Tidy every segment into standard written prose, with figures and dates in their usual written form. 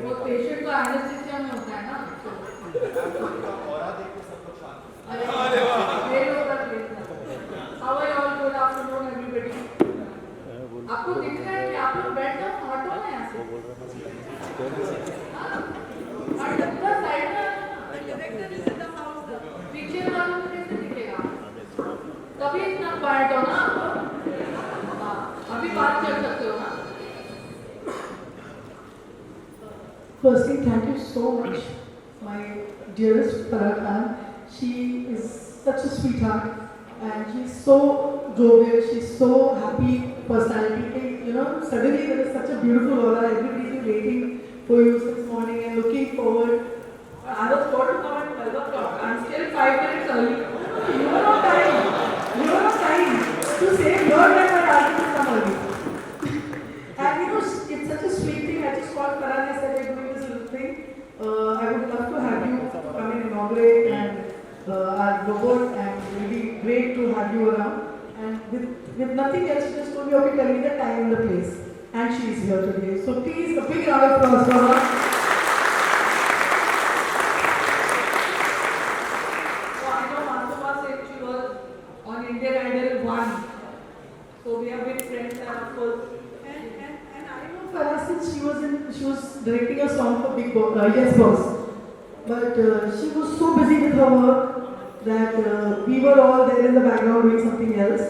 वो पेशेंट को एनेस्थीसिया में होता है ना, अरे ये लोग का how are all, good afternoon everybody. आपको दिख रहा है कि आप लोग बैठ जाओ, हटो ना यहाँ से, साइड में पीछे वालों को कैसे दिखेगा, तभी इतना क्वाइट हो ना आपको। हाँ, अभी बात कर सकते हो ना। Firstly, thank you so much, my dearest Farah Khan. She is such a sweetheart, and she's so jovial. She's so happy personality. And, you know, suddenly there is such a beautiful aura. Everybody is waiting for you this morning and looking forward. I was told to come at 12 o'clock. I'm still 5 minutes early. You have no time. You have no time to save your time and ask me to come early. And you know, it's such a sweet thing. I just called Farah and I said, we're doing this little thing. I would love to have you come and inaugurate and our robot, and it will be great to have you around. And with nothing else, she just told me, okay, tell me the time and the place. And she is here today. So please, a big round of applause for her. So I know Masuma said she was on Indian Idol 1. So we have been friends and of course. And I know Farah since she was directing a song for Big Boss, Yes Boss. But she was so busy with her work that we were all there in the background doing something else.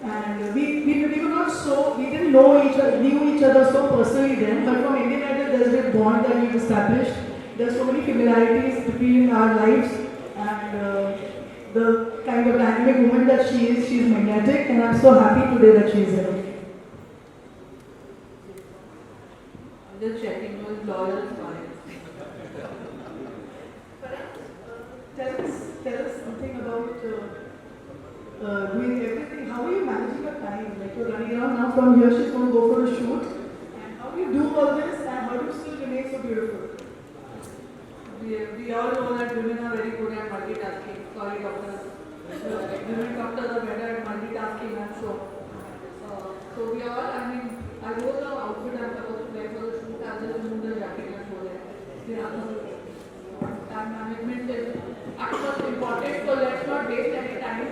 And we were not so, we didn't know knew each other so personally then. But from Indian Idol, there's a bond that we've established. There's so many similarities between our lives, and the kind of dynamic woman that she is, she's magnetic, and I'm so happy today that she's here. Just checking with loyal clients. Tell us something about doing everything. How are you managing your time? Like you're running around now from here, she's going to go for a shoot. And how do you do all this, and how do you still remain so beautiful? We all know that women are very good at multitasking. Sorry, doctors. Women doctors are better at multitasking, I'm sure. So we all, I mean, I wore the outfit I'm supposed to wear for the shoot. I'll just remove the jacket and show them. Time management is at first important, so let's not waste any time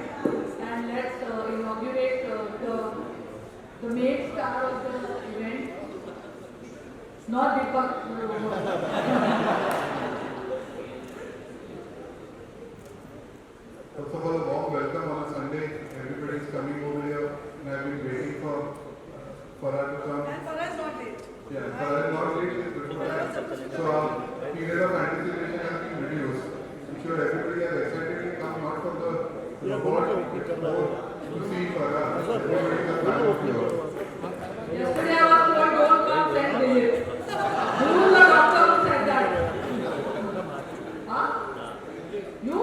and let's inaugurate the main star of the event. Not Deepak. First of all, a warm welcome on a Sunday. Everybody is coming over here, and I've been waiting for Farah to come. And Farah is not late. Yeah, Farah is not late. She's good for that. So our period of anticipation has been reduced. I'm sure everybody has excitedly come not for the report, but more to see Farah. Everybody is a fan of yours. Yesterday I was told don't come then visit. Who is the doctor who said that? Huh? You?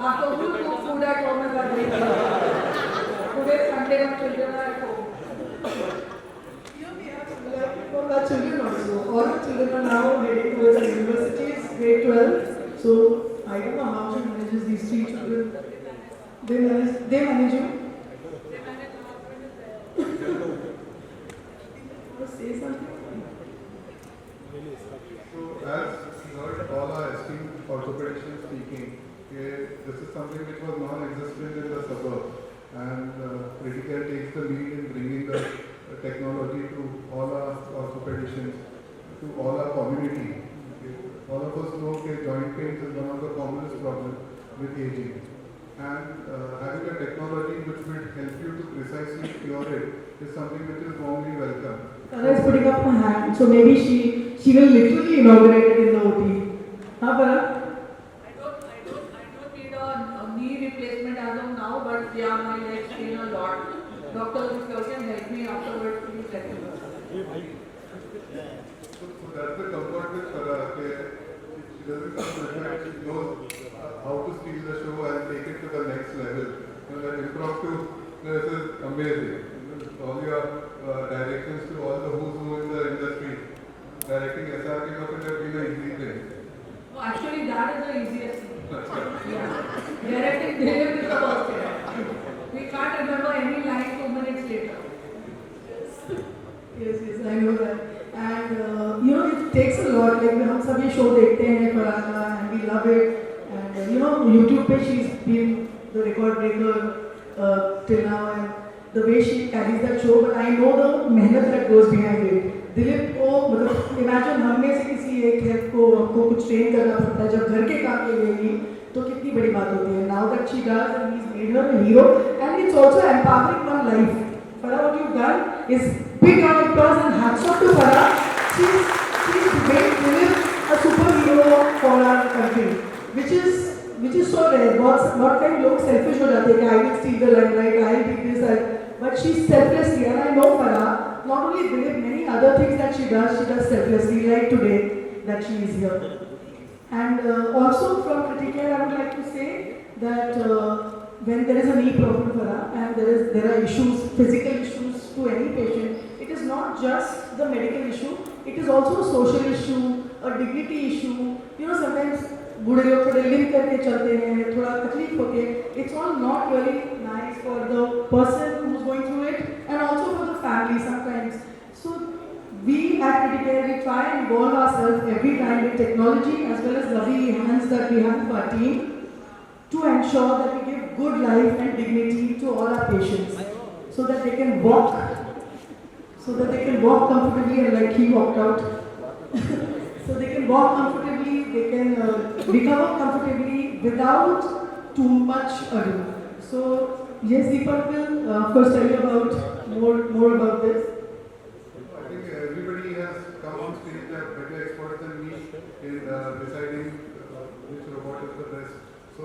So who cook food at home and are doing today Sunday and children are at home. Here we have for our children also. All the children are now heading towards the universities, grade 12. So I don't know how she manages these 3 children. They manage you? They manage our Want to say something? So as you heard all our esteemed orthopedicians speaking, this is something which was non-existent in the suburbs, and Critical takes the lead in bringing the technology to all our orthopedicians, to all our community. All of us know that joint pain is one of the commonest problems with aging, and having a technology which will help you to precisely cure it is something which is warmly welcome. Farah is putting up her hand, so maybe she will literally inaugurate it in the OT. Huh, Farah? I don't need a knee replacement as of now, but yeah, my legs pain a lot. Doctor, if you can help me afterwards, please let me know. So that's the comfort with Farah. She doesn't come to it, she knows how to steal the show and take it to the next level. That impromptu, this is amazing. All your directions to all the who's who in the industry. Directing SRK must have been an easy thing. No, actually, that is the easiest thing. Yeah. Directing Dev is the worst thing. We can't remember any line 2 minutes later. Show देखते हैं फराह का and we love it and you know YouTube पे she is been the record breaker till now and the way she carries that show but I know the मेहनत that goes behind it. Dilip को मतलब imagine हम में से किसी एक है को आपको कुछ ट्रेन करना पड़ता है जब घर के काम के लिए ही तो कितनी बड़ी बात होती है। Now that she does and he is made her a hero and it's also empowering one life. Farah, what you've done is big round of applause and hats off to Farah. She's made Dilip a superhero for our country, which is so rare. बहुत time लोग selfish हो जाते हैं कि I will steal the limelight, I will be this, but she's selflessly, and I know Farah. Not only Dilip, many other things that she does selflessly. Like today, that she is here. And also from Criticare, I would like to say that. When there is a knee problem for her and there are issues, physical issues to any patient, it is not just the medical issue, it is also a social issue, a dignity issue. You know, sometimes बूढ़े लोग थोड़े link करके चलते हैं, थोड़ा तकलीफ होती है. It's all not really nice for the person who's going through it and also for the family sometimes. So we at Criticare, we try and involve ourselves every time with technology as well as lovely hands that we have for our team, to ensure that we give good life and dignity to all our patients so that they can walk comfortably and like he walked out so they can walk comfortably, they can recover comfortably without too much ado. So yes, Deepak will first tell you about more about this. I think everybody has come on stage that better experts than me in deciding which robot is the best. So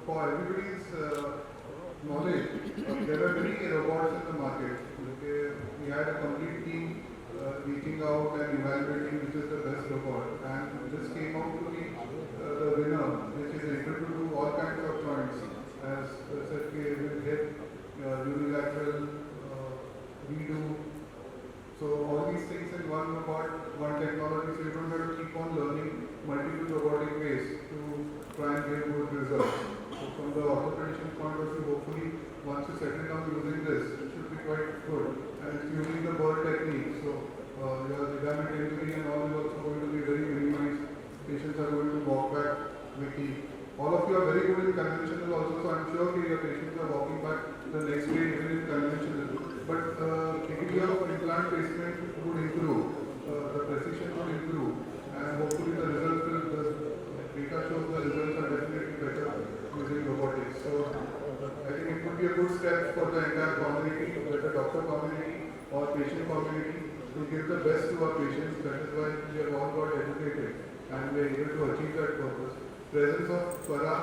for everybody's knowledge, there are many robots in the market. Okay, we had a complete team reaching out and evaluating which is the best robot, and this came out to be the winner, which is able to do all kinds of joints. As said, we will get unilateral redo. So all these things in one robot, one technology, so you don't have to keep on learning multiple robotic ways to try and get good results. So from the orthopedician point of view, hopefully once you settle down using this, it should be quite good. And it's using the bird technique, so your ligament injury and all is also going to be very minimized. Patients are going to walk back with ease. All of you are very good in conventional also, so I'm sure that your patients are walking back the next day even in conventional. But degree of implant placement would improve, the precision would improve, and hopefully the results will, the data shows the results are definitely better using robotics. So I think it would be a good step for the entire community, whether the doctor community or patient community, to give the best to our patients. That is why we have all got educated and we are able to achieve that purpose. Presence of Farah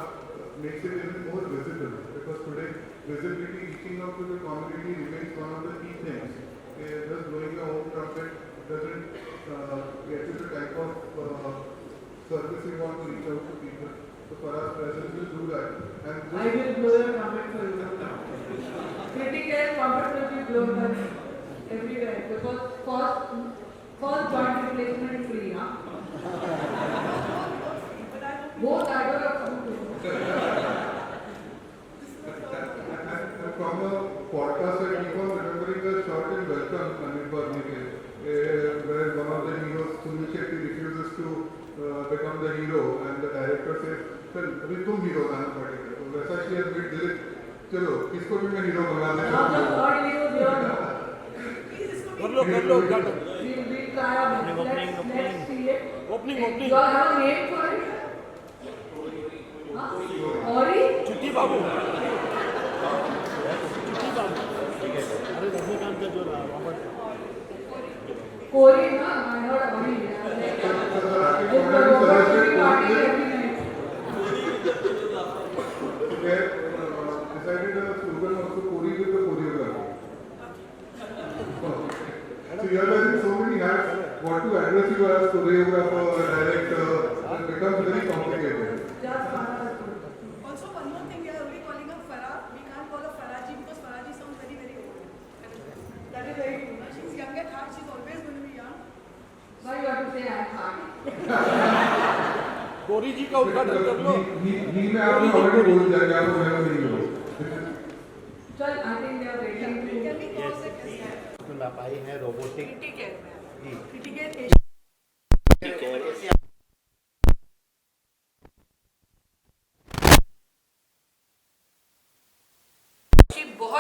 makes it even more visible, because today visibility, reaching out to the community remains one of the key things. Just blowing your own trumpet doesn't get you the type of service you want to reach out to people. So Farah's presence will do that. And I will blow your trumpet for you. Criticare trumpet will be blown everywhere because first joint replacement is free, huh? Both I don't have to do. And from a podcast, I keep on remembering the shot in Welcome, Anil Parnikil, where one of the heroes, Sunil Shetty, refuses to become the hero, and the director says, "Chal, abhi tum hero bana padega." So वैसा she has made Dilip, चलो किसको भी मैं hero बना देता Now the third hero is your now. कर लो We'll try our best. Let's see it. Opening You all have a name for it? Huh? Ori? छुट्टी बाबू अरे रजनीकांत का जो Robert Ori, na? I heard Ori. This robot will be partying every night. Where decided a slogan also Kori with the choreography. So you are wearing so many hats. What to address you as choreographer, director, it becomes very complicated. Just Farah is good. Also, one more thing, we are only calling her Farah. We can't call her Faraji because Faraji sounds very, very old. That is very good. She's young at heart. She's always going to be young. Why you have to say I'm hard? Gauri ji का उद्घाटन कर लो ही में आपने already बोल दिया कि आपको मैं नहीं बोलूं. Chal, I think they are waiting to. Can we call it as that? उसमें आप आई हैं रोबोटिक Criticare. जी Criticare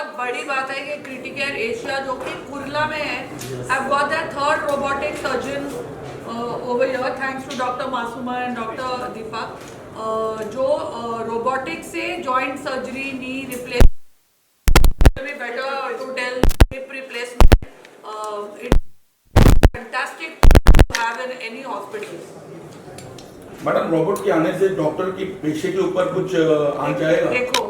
बहुत बड़ी बात है कि क्रिटिकेयर एशिया जो कि कुर्ला में है, I've got that third robotic surgeon over here thanks to Dr. Masuma and Dr. Deepak, जो रोबोटिक से joint surgery, knee replacement, be better to tell hip replacement. It's fantastic to have in any hospital. Madam, robot के आने से doctor की पेशे के ऊपर कुछ आंच आएगा? देखो,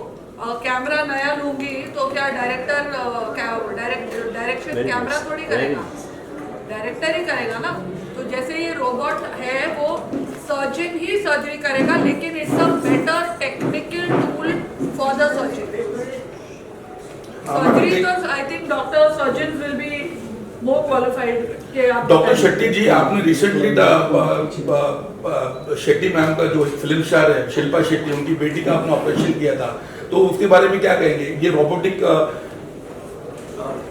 कैमरा नया लूंगी तो क्या डायरेक्टर डायरेक्शन कैमरा थोड़ी करेगा, डायरेक्टर ही करेगा ना। तो जैसे ये रोबोट है वो सर्जन ही सर्जरी करेगा, लेकिन it's a better technical tool for the surgery. Surgery तो I think doctor surgeon will be more qualified. Doctor Shetty ji, आपने रिसेंटली शेट्टी मैम का जो फिल्म स्टार है शिल्पा शेट्टी, उनकी बेटी का आपने ऑपरेशन किया था, तो उसके बारे में क्या कहेंगे? ये रोबोटिक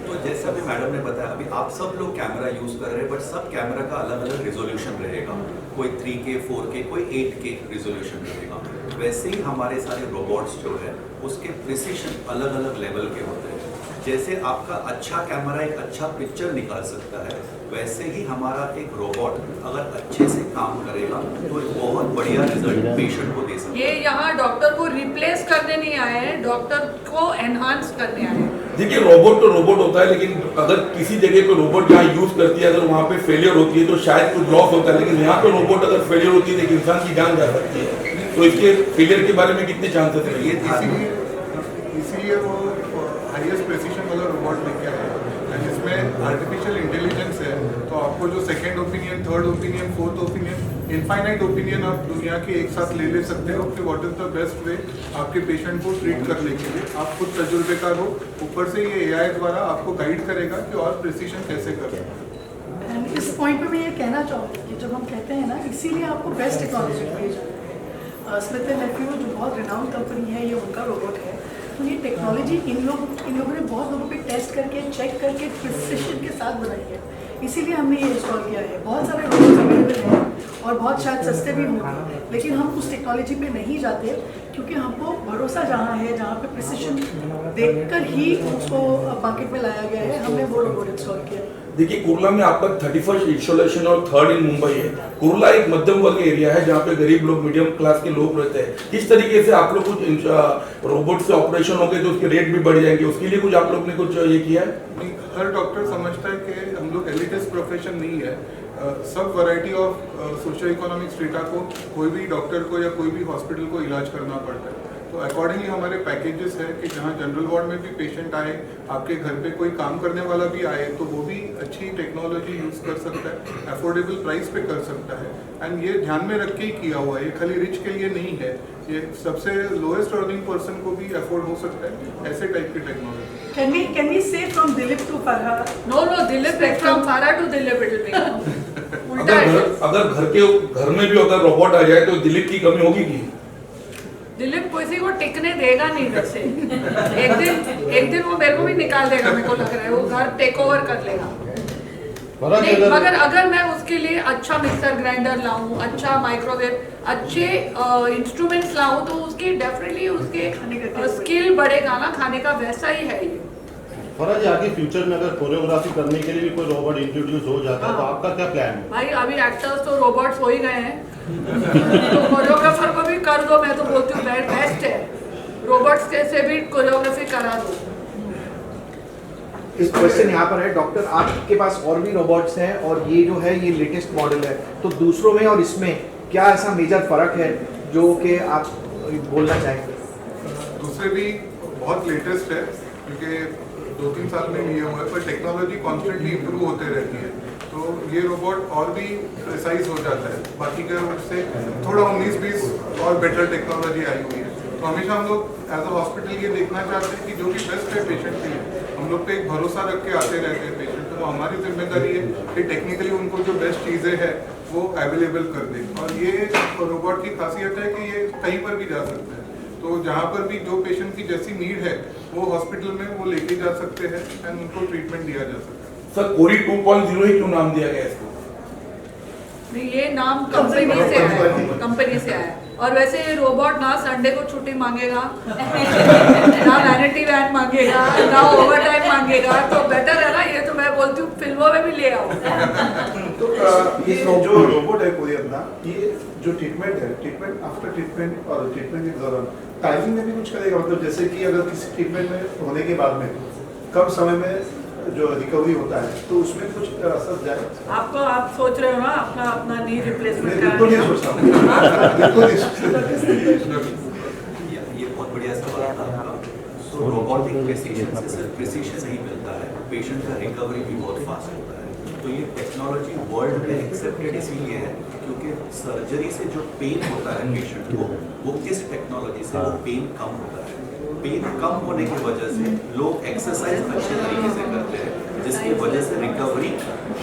तो जैसा भी मैडम ने बताया, अभी आप सब लोग कैमरा यूज कर रहे हैं, बट सब कैमरा का अलग अलग रिजोल्यूशन रहेगा। कोई 3K, 4K, कोई 8K रिजोल्यूशन रहेगा। वैसे ही हमारे सारे रोबोट्स जो है उसके प्रिसिशन अलग अलग लेवल के होते हैं। जैसे आपका अच्छा कैमरा एक अच्छा पिक्चर निकाल सकता है, वैसे ही हमारा एक रोबोट अगर अच्छे से काम करेगा तो एक बहुत बढ़िया रिजल्ट पेशेंट को दे सकता है। ये यहाँ डॉक्टर को रिप्लेस करने नहीं आए हैं, डॉक्टर को एनहांस करने आए हैं। देखिए, रोबोट तो रोबोट होता है, लेकिन अगर किसी जगह पे रोबोट जहाँ यूज करती है, अगर वहाँ पे फेलियर होती है तो शायद कुछ लॉस होता है, लेकिन यहाँ पे रोबोट अगर फेलियर होती है तो एक इंसान की जान जा सकती है। तो इसके फेलियर के बारे में कितने चांसेस है? इसीलिए वो हाईएस्ट प्रेसिशन वाला रोबोट लेके आए हैं, जिसमें आर्टिफिशियल इंटेलिजेंस है। तो आपको जो second opinion, third opinion, fourth opinion, infinite opinion आप दुनिया के एक साथ ले सकते हो कि what is the best way आपके पेशेंट को ट्रीट करने के लिए। आप खुद तजुर्बेकार हो, ऊपर से ये AI द्वारा आपको गाइड करेगा कि और प्रिसीशन कैसे करना है। एंड इस पॉइंट पे मैं ये कहना चाहूँगी कि जब हम कहते हैं ना, इसीलिए आपको बेस्ट टेक्नोलॉजी भेजा है। स्मिथ एंड नेफ्यू जो बहुत रिनाउंड कंपनी है, ये उनका रोबोट है। तो ये टेक्नोलॉजी इन लोगों ने बहुत लोगों पे टेस्ट करके, चेक करके, प्रिसिशन के साथ बनाई है। इसीलिए हमने ये इंस्टॉल किया है। बहुत सारे रोबोट्स अवेलेबल हैं और बहुत शायद सस्ते भी होंगे, लेकिन हम उस टेक्नोलॉजी पे नहीं जाते क्योंकि हमको भरोसा जहाँ है, जहाँ पे प्रिसिशन देखकर ही उसको मार्केट में लाया गया है, हमने वो रोबोट इंस्टॉल किया। देखिए, कुर्ला में आपका 31st इंस्टॉलेशन और 3rd इन मुंबई है। कुर्ला एक मध्यम वर्ग एरिया है जहाँ पे गरीब लोग, मीडियम क्लास के लोग रहते हैं। किस तरीके से आप लोग कुछ रोबोट से ऑपरेशन हो गए तो उसके रेट भी बढ़ जाएंगे, उसके लिए कुछ आप लोग ने कुछ ये किया है? नहीं, हर डॉक्टर समझता है कि हम लोग एलिटिस्ट प्रोफेशन नहीं है। सब variety of socio economic strata को कोई भी डॉक्टर को या कोई भी हॉस्पिटल को इलाज करना पड़ता है। तो अकॉर्डिंगली हमारे पैकेजेस है कि जहाँ जनरल वार्ड में भी पेशेंट आए, आपके घर पे कोई काम करने वाला भी आए, तो वो भी अच्छी टेक्नोलॉजी यूज़ कर सकता है, अफोर्डेबल प्राइस पे कर सकता है। एंड ये ध्यान में रख के ही किया हुआ है, ये खाली रिच के लिए नहीं है, ये सबसे लोएस्ट अर्निंग पर्सन को भी अफोर्ड हो सकता है, ऐसे टाइप की technology. Can we say from Dilip to Farha? No, Dilip, from Farah to Dilip it will be. उल्टा है। अगर घर में भी अगर रोबोट आ जाए तो दिलीप की कमी होगी की? दिलीप किसी को टिकने देगा नहीं घर से। एक दिन वो मेरे को भी निकाल देगा, मेरे को लग रहा है वो घर टेक ओवर कर लेगा। नहीं, मगर अगर मैं उसके लिए अच्छा मिक्सर ग्राइंडर लाऊं, अच्छा माइक्रोवेव, अच्छे इंस्ट्रूमेंट्स लाऊं, तो उसकी डेफिनेटली उसके स्किल बढ़ेगा ना खाने का। वैसा ही है ये। फराज जी, आगे फ्यूचर में अगर कोरियोग्राफी करने के लिए भी कोई रोबोट इंट्रोड्यूस हो जाता है तो आपका क्या प्लान है? भाई अभी एक्टर्स तो रोबोट्स हो ही गए हैं, तो कोरियोग्राफर को भी कर दो। मैं तो बोलती हूँ बेस्ट है, रोबोट्स से भी कोरियोग्राफी करा दो। इस क्वेश्चन यहाँ पर है डॉक्टर, आपके पास और भी रोबोट्स हैं और ये जो है ये लेटेस्ट मॉडल है, तो दूसरों में और इसमें क्या ऐसा मेजर फर्क है जो कि आप बोलना चाहेंगे? दूसरे भी बहुत लेटेस्ट है क्योंकि 2-3 साल में लिए हुए हैं, पर टेक्नोलॉजी कॉन्स्टेंटली इम्प्रूव होते रहती है। तो ये रोबोट और भी प्रिसाइज हो जाता है, बाकी के से थोड़ा 19-20 और बेटर टेक्नोलॉजी आई हुई है। तो हमेशा हम लोग एज अ हॉस्पिटल ये देखना चाहते हैं कि जो भी बेस्ट है पेशेंट के लिए, हम लोग पे एक भरोसा रख के आते रहते हैं पेशेंट। तो हमारी जिम्मेदारी है कि टेक्निकली उनको जो बेस्ट चीज़ें हैं वो अवेलेबल कर दें। और ये रोबोट की खासियत है कि ये कहीं पर भी जा सकता है, तो जहाँ पर भी जो पेशेंट की जैसी नीड है वो हॉस्पिटल में वो लेके जा सकते हैं एंड उनको ट्रीटमेंट दिया जा सकता है। सर, कोरी 2.0 ही क्यों नाम दिया गया इसको? ये नाम कंपनी से आया है, कंपनी से आया है। और वैसे ये रोबोट ना संडे को छुट्टी मांगेगा ना वैनिटी वैन मांगेगा ना ओवर टाइम मांगेगा, तो बेटर है ना ये, तो मैं बोलती हूँ फिल्मों में भी ले आओ। तो ये जो रोबोट है कोई अपना, ये जो ट्रीटमेंट है, ट्रीटमेंट आफ्टर ट्रीटमेंट और ट्रीटमेंट के दौरान टाइमिंग में भी कुछ करेगा, मतलब जैसे कि अगर किसी ट्रीटमेंट में होने के बाद में कम समय में जो रिकवरी होता है तो उसमें कुछ असर जाए? आपको आप सोच रहे हो ना अपना अपना नी रिप्लेसमेंट बिल्कुल नहीं सोच रहा हूँ, बिल्कुल नहीं सोच रहा हूँ। ये बहुत बढ़िया सवाल था आपका। तो रोबोटिक प्रिसीजन से सिर्फ प्रिसीजन नहीं मिलता है, पेशेंट का रिकवरी भी बहुत फास्ट होता है। तो ये टेक्नोलॉजी वर्ल्ड में एक्सेप्टेड इसीलिए है क्योंकि सर्जरी से जो पेन होता है पेशेंट को, वो किस टेक्नोलॉजी से वो पेन कम होता है। पेन कम होने की वजह से लोग एक्सरसाइज अच्छे तरीके से करते हैं, जिसकी वजह से रिकवरी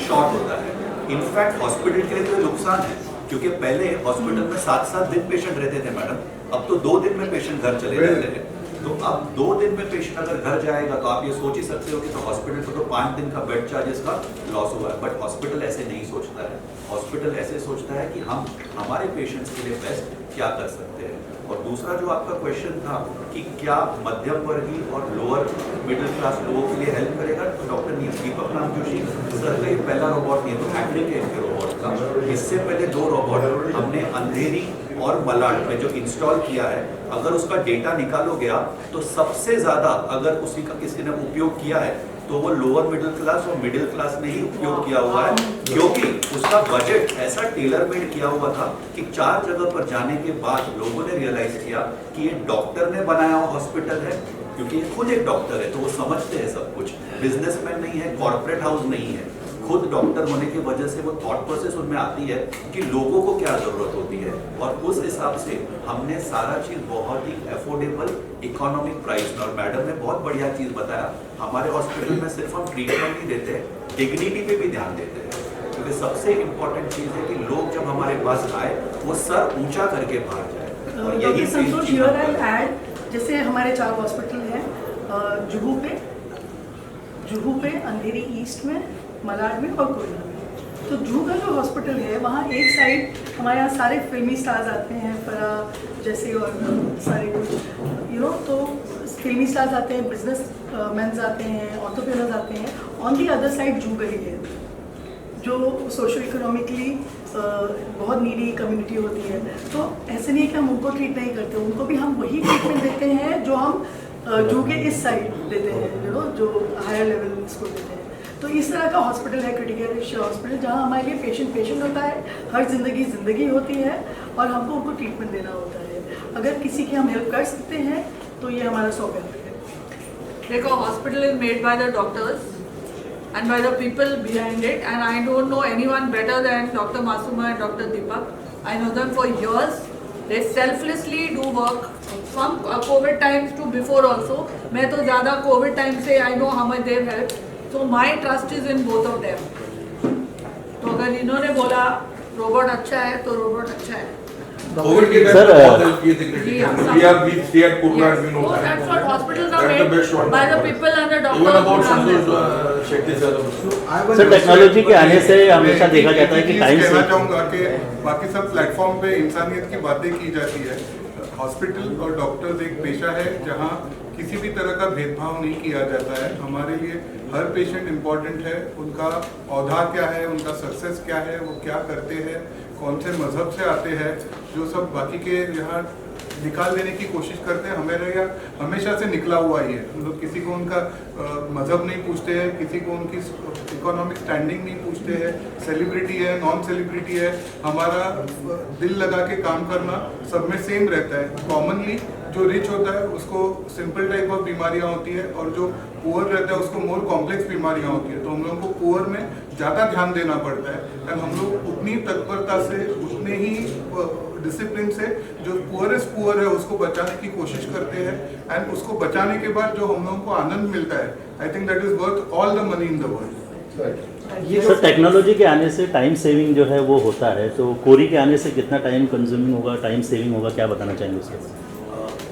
शॉर्ट होता है। इनफैक्ट हॉस्पिटल के लिए तो नुकसान है, क्योंकि पहले हॉस्पिटल में 7-7 दिन पेशेंट रहते थे मैडम, अब तो 2 दिन में पेशेंट घर चले जाते हैं। तो अब 2 दिन में पेशेंट अगर घर जाएगा तो आप ये सोच ही सकते हो कि तो हॉस्पिटल को तो 5 दिन का बेड चार्जेस का लॉस हुआ है। बट हॉस्पिटल ऐसे नहीं सोचता है, हॉस्पिटल ऐसे सोचता है कि हम हमारे पेशेंट्स के लिए बेस्ट क्या कर सकते हैं। और दूसरा जो आपका क्वेश्चन था कि क्या मध्यम वर्गीय और लोअर मिडिल क्लास लोगों के लिए हेल्प करेगा, तो डॉक्टर दीपक नाम जोशी सर का ये पहला रोबोट नहीं, तो हैंडलिंग है इनके रोबोट का। इससे पहले 2 रोबोट हमने अंधेरी और मलाड में जो इंस्टॉल किया है, अगर उसका डेटा निकालोगे आप तो सबसे ज्यादा अगर उसी का किसी ने उपयोग किया है तो वो लोअर मिडिल क्लास और मिडिल क्लास ने ही उपयोग किया हुआ है, क्योंकि उसका बजट ऐसा टेलर मेड किया हुआ था कि 4 जगह पर जाने के बाद लोगों ने रियलाइज किया कि ये डॉक्टर ने बनाया हुआ हॉस्पिटल है, क्योंकि ये खुद एक डॉक्टर है तो वो समझते हैं सब कुछ, बिजनेसमैन नहीं है, कॉर्पोरेट हाउस नहीं है, खुद डॉक्टर होने की वजह से वो थॉट प्रोसेस उनमें आती है कि लोगों को क्या जरूरत होती है, और उस हिसाब से हमने सारा चीज बहुत ही अफोर्डेबल इकोनॉमिक प्राइस में। और मैडम ने बहुत बढ़िया चीज बताया, हमारे हॉस्पिटल में सिर्फ हम ट्रीटमेंट नहीं देते हैं, डिग्निटी पे भी ध्यान देते हैं, क्योंकि सबसे इम्पोर्टेंट चीज है कि लोग जब हमारे पास आए वो सर ऊंचा करके बाहर जाए। और यही संतोष हियर आई ऐड, जैसे हमारे 4 हॉस्पिटल हैं, जुहू पे, अंधेरी ईस्ट में, मलाड में और कोयला में। तो जुहू का जो हॉस्पिटल है वहाँ एक साइड हमारे यहाँ सारे फिल्मी स्टार्स आते हैं, फराह जैसे और सारे कुछ तो फिल्मी स्टार्स आते हैं, बिजनेस मैन्स आते हैं, ऑर्थोपेडिक्स आते हैं। ऑन दी अदर साइड जू गई है जो सोशो इकोनॉमिकली बहुत नीडी कम्युनिटी होती है। तो ऐसे नहीं है कि हम उनको ट्रीट नहीं करते, उनको भी हम वही ट्रीटमेंट देते हैं जो हम जू के इस साइड देते हैं, जो हायर लेवल इसको देते हैं। तो इस तरह का हॉस्पिटल है क्रिटिकल हॉस्पिटल, जहाँ हमारे लिए पेशेंट होता है, हर जिंदगी होती है और हमको उनको ट्रीटमेंट देना होता है। अगर किसी की हम हेल्प कर सकते हैं तो ये हमारा सौभाग्य है। देखो, hospital is made by the doctors and by the people behind it, and I don't know anyone better than Dr. Masuma and Dr. Deepak. I know them for years. They selflessly do work from COVID times to before also. मैं तो ज़्यादा COVID time से I know how much they've helped. So my trust is in both of them. तो अगर इन्होंने बोला robot अच्छा है तो रोबोट अच्छा है। कोविड के टाइम पे बहुत हेल्प किए थे critical. we stay at Kurla and we know that. That's what hospitals are That's the best made one. by the people and the Even about doctors. Santosh Shetty sir. Sir, technology के आने से हमेशा देखा जाता है कि time से कहना चाहूँगा कि बाकी सब प्लेटफॉर्म पे इंसानियत की बातें की जाती है। हॉस्पिटल और डॉक्टर्स एक पेशा है जहाँ किसी भी तरह का भेदभाव नहीं किया जाता है। हमारे लिए हर पेशेंट इम्पोर्टेंट है, उनका औधा क्या है, उनका सक्सेस क्या है, वो क्या करते हैं, कौन से मजहब से आते हैं, जो सब बाकी के यहाँ निकाल देने की कोशिश करते हैं, हमारे यहाँ हमेशा से निकला हुआ ही है। मतलब किसी को उनका मजहब नहीं पूछते हैं, किसी को उनकी इकोनॉमिक स्टैंडिंग नहीं पूछते हैं, सेलिब्रिटी है, नॉन सेलिब्रिटी है, हमारा दिल लगा के काम करना सब में सेम रहता है। कॉमनली जो रिच होता है उसको सिंपल टाइप ऑफ बीमारियां होती है और जो पुअर रहता है उसको मोर कॉम्प्लेक्स बीमारियां होती है। तो हम लोगों को पुअर में ज़्यादा ध्यान देना पड़ता है एंड हम लोग उतनी तत्परता से, उतने ही डिसिप्लिन से जो पुअरेस्ट पुअर है उसको बचाने की कोशिश करते हैं एंड उसको बचाने के बाद जो हम लोगों को आनंद मिलता है, I think that is worth all the money in the world. ये सर, टेक्नोलॉजी के आने से टाइम सेविंग जो है वो होता है, तो कोरी के आने से कितना टाइम कंज्यूमिंग होगा, टाइम सेविंग होगा, क्या बताना चाहेंगे उसके?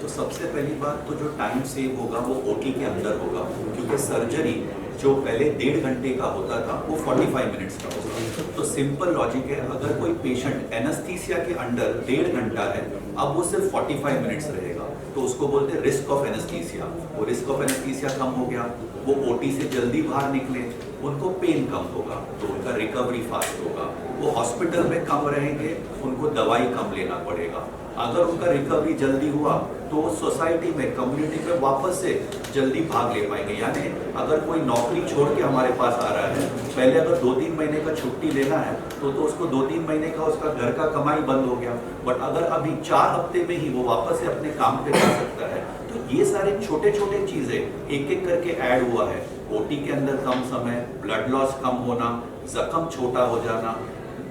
तो सबसे पहली बात तो जो टाइम सेव होगा वो ओटी के अंदर होगा, क्योंकि सर्जरी जो पहले 1.5 घंटे का होता था वो 45 मिनट्स का होगा। तो सिंपल लॉजिक है, अगर कोई पेशेंट एनेस्थीसिया के अंडर 1.5 घंटा है, अब वो सिर्फ 45 मिनट्स रहेगा, तो उसको बोलते हैं रिस्क ऑफ एनेस्थीसिया। वो रिस्क ऑफ एनेस्थीसिया कम हो गया, वो ओटी से जल्दी बाहर निकले, उनको पेन कम होगा, तो उनका रिकवरी फास्ट होगा। वो हॉस्पिटल में कम रहेंगे, उनको दवाई कम लेना पड़ेगा। अगर उनका रिकवरी जल्दी हुआ तो सोसाइटी में, कम्युनिटी में वापस से जल्दी भाग ले पाएंगे। यानी अगर कोई नौकरी छोड़ के हमारे पास आ रहा है, पहले अगर 2-3 महीने का छुट्टी लेना है तो उसको 2-3 महीने का उसका घर का कमाई बंद हो गया, बट अगर अभी 4 हफ्ते में ही वो वापस से अपने काम पे जा सकता है। तो ये सारे छोटे छोटे चीजें एक एक करके ऐड हुआ है। ओटी के अंदर कम समय, ब्लड लॉस कम होना, जख्म छोटा हो जाना,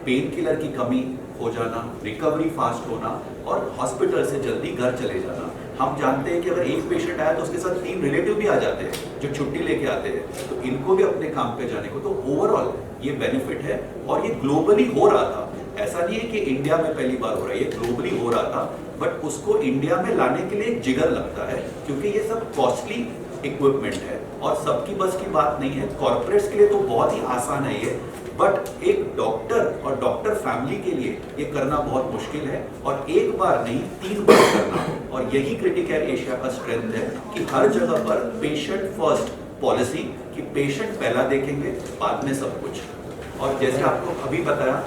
पेन किलर की कमी हो जाना, रिकवरी फास्ट होना और हॉस्पिटल से जल्दी घर चले जाना। हम जानते हैं कि अगर एक पेशेंट आया तो उसके साथ 3 रिलेटिव भी आ जाते हैं जो छुट्टी लेके आते हैं, तो इनको भी अपने काम पे जाने को, तो ओवरऑल ये बेनिफिट है। और ये ग्लोबली हो रहा था, ऐसा नहीं है कि इंडिया में पहली बार हो रहा है, ये ग्लोबली हो रहा था, बट उसको इंडिया में लाने के लिए एक जिगर लगता है, क्योंकि ये सब कॉस्टली इक्विपमेंट है और सबकी बस की बात नहीं है। कॉर्पोरेट्स के लिए तो बहुत ही आसान है ये, बट एक डॉक्टर और डॉक्टर फैमिली के लिए ये करना बहुत मुश्किल है, और एक बार नहीं 3 बार करना। और यही क्रिटिकल एशिया का स्ट्रेंथ है कि हर जगह पर पेशेंट फर्स्ट पॉलिसी, कि पेशेंट पहला देखेंगे बाद में सब कुछ। और जैसे आपको अभी बताया,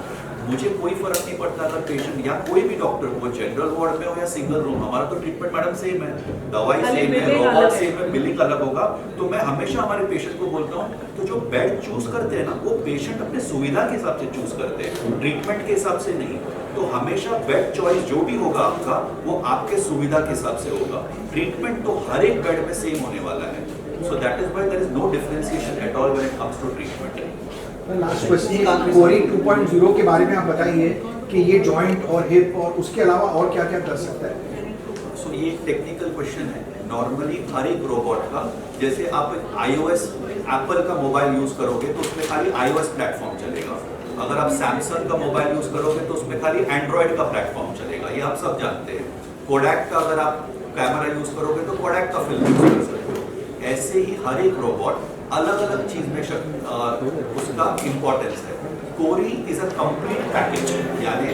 मुझे कोई फर्क नहीं पड़ता अगर पेशेंट या कोई भी डॉक्टर हो, जनरल वार्ड में हो या सिंगल रूम, हमारा तो ट्रीटमेंट मैडम सेम है, दवाई सेम है, रोबोट सेम है, बिलिंग अलग होगा। तो मैं हमेशा हमारे पेशेंट को बोलता हूँ, तो जो बेड चूज करते हैं ना, वो पेशेंट अपने सुविधा के हिसाब से चूज करते हैं, ट्रीटमेंट के हिसाब से नहीं। तो हमेशा बेड चॉइस जो भी होगा आपका, वो आपके सुविधा के हिसाब से होगा। ट्रीटमेंट तो हर एक बेड में सेम होने वाला है। So that is why there is no differentiation at all when it comes to treatment. Last question, कोरी 2.0 के बारे में आप बताइए कि ये जॉइंट और हिप और उसके अलावा और क्या क्या कर सकता है। सो ये एक टेक्निकल क्वेश्चन है। नॉर्मली हर एक रोबोट का, जैसे आप iOS एप्पल का मोबाइल यूज करोगे तो उसमें खाली iOS प्लेटफॉर्म चलेगा। अगर आप सैमसंग का मोबाइल यूज करोगे तो उसमें खाली एंड्रॉइड का प्लेटफॉर्म चलेगा, ये आप सब जानते हैं। कोडैक का अगर आप कैमरा यूज करोगे तो कोडैक का फिल्म यूज कर सकते हो। ऐसे ही हर एक रोबोट अलग अलग चीज में उसका इंपॉर्टेंस है। कोरी इज अ कंप्लीट पैकेज, यानी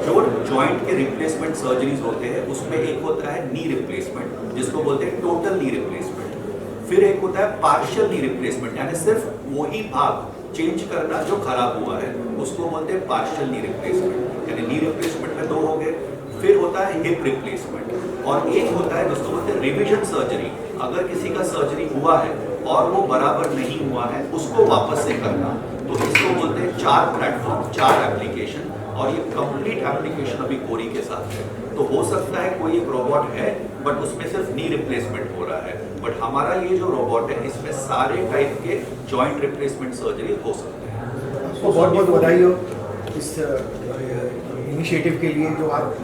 जो जॉइंट के रिप्लेसमेंट सर्जरीज होते हैं उसमें एक होता है नी रिप्लेसमेंट, जिसको बोलते हैं टोटल नी रिप्लेसमेंट। फिर एक होता है पार्शियल नी रिप्लेसमेंट, यानी सिर्फ वही भाग चेंज करना जो खराब हुआ है, उसको बोलते हैं पार्शियल नी रिप्लेसमेंट। यानी नी रिप्लेसमेंट में 2 हो गए। फिर होता है हिप रिप्लेसमेंट, और एक होता है जिसको बोलते हैं रिविजन सर्जरी। अगर किसी का सर्जरी हुआ है और वो बराबर नहीं हुआ है, उसको वापस से करना, तो इसको बोलते हैं 4 प्लेटफॉर्म, 4 एप्लीकेशन। और ये कंप्लीट एप्लीकेशन अभी कोरी के साथ है। तो हो सकता है कोई एक रोबोट है बट उसमें सिर्फ नी रिप्लेसमेंट हो रहा है, बट हमारा ये जो रोबोट है इसमें सारे टाइप के जॉइंट रिप्लेसमेंट सर्जरी हो सकते हैं। आपको बहुत बहुत बधाई हो इस इनिशिएटिव के लिए जो आप